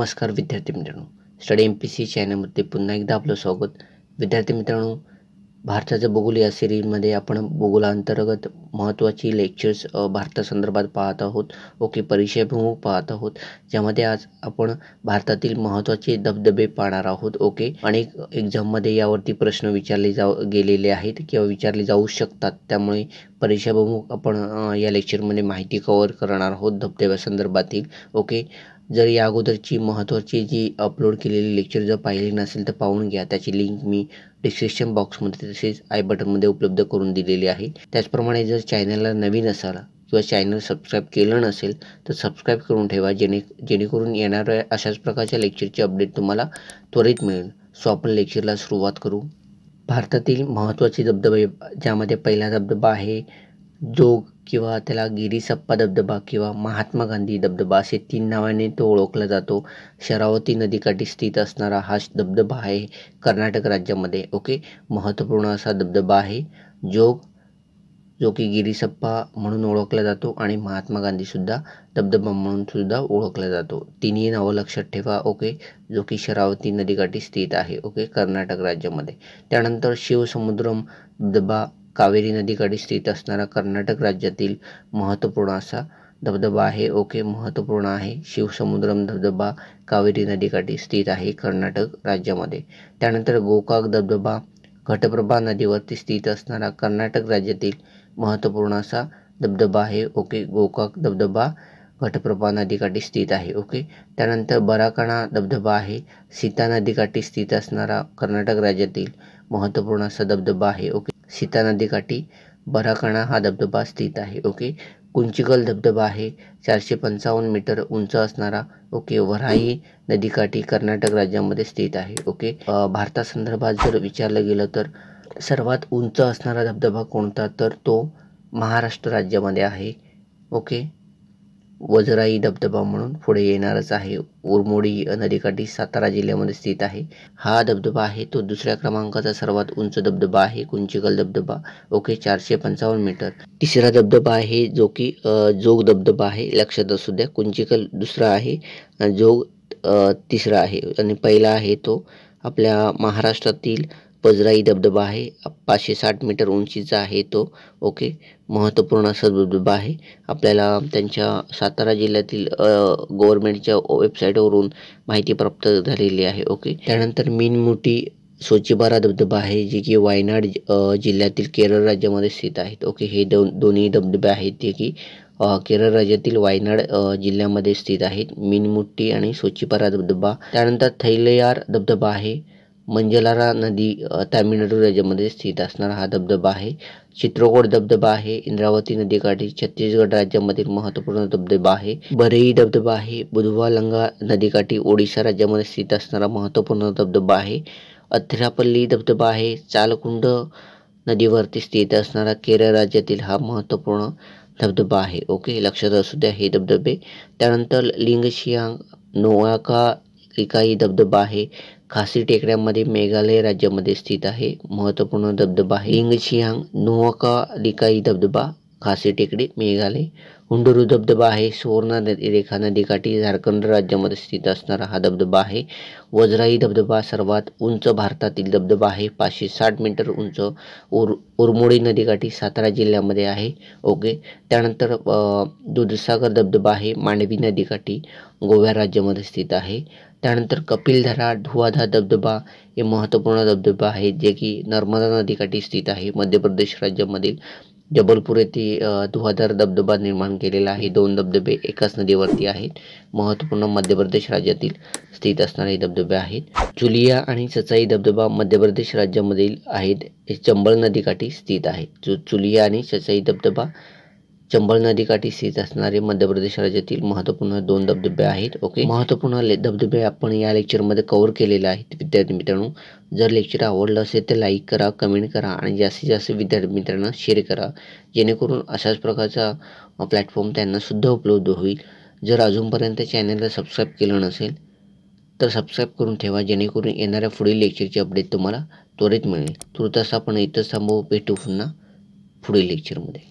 नमस्कार विद्यार्थी मित्रांनो, स्टडी MPC चॅनलमध्ये पुन्हा एकदा आपलं स्वागत. विद्यार्थी मित्रांनो, भारताचं भूगोल या सिरीजमध्ये आपण भूगोलांतर्गत महत्त्वाची लेक्चर्स भारतासंदर्भात पाहत आहोत. परिचयभिमुख पाहत आहोत, ज्यामध्ये आज आपण भारतातील महत्त्वाचे धबधबे पाहणार आहोत. अनेक एक्झाममध्ये यावरती प्रश्न विचारले गेलेले आहेत किंवा विचारले जाऊ शकतात. त्यामुळे परिचयभिमुख आपण या लेक्चरमध्ये माहिती कव्हर करणार आहोत धबधब्यासंदर्भातील. जर या अगोदरची महत्त्वाची जी अपलोड केलेली लेक्चर जर पाहिली नसेल तर पाहून घ्या. त्याची लिंक मी डिस्क्रिप्शन बॉक्समध्ये तसेच आय बटनमध्ये उपलब्ध करून दिलेली आहे. त्याचप्रमाणे जर चॅनलला नवीन असाल किंवा चॅनल सबस्क्राईब केलं नसेल तर सबस्क्राईब करून ठेवा, जेणेकरून येणाऱ्या अशाच प्रकारच्या लेक्चरची अपडेट तुम्हाला त्वरित मिळेल. सो आपण लेक्चरला सुरुवात करू. भारतातील महत्त्वाचे धबधबे, ज्यामध्ये पहिला धबधबा आहे जोग किंवा त्याला गिरिसप्पा धबधबा किंवा महात्मा गांधी धबधबा असे 3 नावाने तो ओळखला जातो. शरावती नदीकाठी स्थित असणारा हा धबधबा आहे कर्नाटक राज्यामध्ये. महत्त्वपूर्ण असा धबधबा आहे जोग, जो की गिरिसप्पा म्हणून ओळखला जातो आणि महात्मा गांधी सुद्धा धबधबा म्हणून सुद्धा ओळखला जातो. तिन्ही नावं लक्षात ठेवा. जो की शरावती नदीकाठी स्थित आहे कर्नाटक राज्यामध्ये. त्यानंतर शिवसमुद्रम धबधबा कावेरी नदीकाठी स्थित असणारा कर्नाटक राज्यातील महत्त्वपूर्ण असा धबधबा आहे. महत्त्वपूर्ण आहे. शिवसमुद्रम धबधबा कावेरी नदीकाठी स्थित आहे कर्नाटक राज्यामध्ये. त्यानंतर गोकाक धबधबा घटप्रभा नदीवरती स्थित असणारा कर्नाटक राज्यातील महत्त्वपूर्ण असा धबधबा आहे. गोकाक धबधबा घटप्रभा नदीकाठी स्थित आहे. त्यानंतर बराकाणा धबधबा आहे सीता नदीकाठी स्थित असणारा कर्नाटक राज्यातील महत्त्वपूर्ण असा धबधबा आहे. सीता नदीकाठी बराकाणा हा धबधबा स्थित आहे. कुंचिकल धबधबा आहे 455 मीटर उंच असणारा वराही नदीकाठी कर्नाटक राज्यामध्ये स्थित आहे. भारतासंदर्भात जर विचारलं गेलं तर सर्वात उंच असणारा धबधबा कोणता, तर तो महाराष्ट्र राज्यामध्ये आहे. वजराई धबधबा म्हणून पुढे येणारच आहे. उरमोडी नदीकाठी सातारा जिल्ह्यामध्ये स्थित आहे. हा धबधबा आहे तो दुसऱ्या क्रमांकाचा सर्वात उंच धबधबा आहे कुंचिकल धबधबा. 455 मीटर. तिसरा धबधबा आहे जो की जोग धबधबा आहे. लक्षात असू द्या, कुंचिकल दुसरा आहे, जोग तिसरा आहे आणि पहिला आहे तो आपल्या महाराष्ट्रातील वजराई धबधबा आहे. 560 मीटर उंचीचा आहे तो. महत्त्वपूर्ण असा धबधबा आहे. आपल्याला त्यांच्या सातारा जिल्ह्यातील गव्हर्नमेंटच्या वेबसाईटवरून माहिती प्राप्त झालेली आहे. त्यानंतर मीनमुटी सोचीबारा धबधबा आहे, जे की वायनाड जिल्ह्यातील केरळ राज्यामध्ये स्थित आहेत. हे दोन्ही धबधबे आहेत ते की केरळ राज्यातील वायनाड जिल्ह्यामध्ये स्थित आहेत, मीनमुट्टी आणि सोचीबारा धबधबा. त्यानंतर थैलयार धबधबा आहे, मंजलारा नदी तामिळनाडू राज्यामध्ये स्थित असणारा हा धबधबा आहे. चित्रकोट धबधबा आहे इंद्रावती नदीकाठी छत्तीसगड राज्यामधील महत्त्वपूर्ण धबधबा आहे. बरेई धबधबा आहे बुधवालंगा नदीकाठी ओडिशा राज्यामध्ये स्थित असणारा महत्त्वपूर्ण धबधबा आहे. अथिरापल्ली धबधबा आहे चालकुंड नदीवरती स्थित असणारा केरळ राज्यातील हा महत्त्वपूर्ण धबधबा आहे. लक्षात असू द्या हे धबधबे. त्यानंतर लिंगशियांग नोआका लिकाई धबधबा आहे खासी टेकड्यांमध्ये मेघालय राज्यामध्ये स्थित आहे. महत्त्वपूर्ण धबधबा आहे लिंगशियांग नोआका लिकाई धबधबा, खासी टेकडी, मेघालय. हुंडुरू धबधबा आहे सुवर्ण रेखा नदीकाठी झारखंड राज्यामध्ये स्थित असणारा हा धबधबा आहे. वजराई धबधबा सर्वात उंच भारतातील धबधबा आहे, 560 मीटर उंच, उरमोडी नदीकाठी सातारा जिल्ह्यामध्ये आहे. त्यानंतर दूधसागर धबधबा आहे मांडवी नदीकाठी गोवा राज्यामध्ये स्थित आहे. त्यानंतर कपिलधरा धुवाधार धबधबा हे महत्त्वपूर्ण धबधबा आहे, जे की नर्मदा नदीकाठी स्थित आहे मध्य प्रदेश राज्यामधील जबलपूर येथे धुवाधार धबधबा निर्माण केलेला आहे. 2 धबधबे एकाच नदीवरती आहेत. महत्त्वपूर्ण मध्य प्रदेश राज्यातील स्थित असणारे धबधबे आहेत. चुलिया आणि चचाई धबधबा मध्य प्रदेश राज्यामधील आहेत, हे चंबळ नदीकाठी स्थित आहेत. चुलिया आणि चचाई धबधबा चंबळ नदीकाठी स्थित असणारे मध्य प्रदेश राज्यातील महत्त्वपूर्ण 2 धबधबे आहेत. महत्त्वपूर्ण धबधबे आपण या लेक्चरमध्ये कव्हर केलेले आहेत. विद्यार्थी मित्रांनो, जर लेक्चर आवडलं असेल तर लाईक करा, कमेंट करा आणि जास्तीत जास्त विद्यार्थी मित्रांना शेअर करा, जेणेकरून अशाच प्रकारचा प्लॅटफॉर्म त्यांना सुद्धा उपलब्ध होईल. जर अजूनपर्यंत चॅनलला सबस्क्राईब केलं नसेल तर सबस्क्राईब करून ठेवा, जेणेकरून येणाऱ्या पुढील लेक्चरची अपडेट तुम्हाला त्वरित मिळेल. तुर्तास आपण इथंच थांबू, भेटू पुन्हा पुढील लेक्चरमध्ये.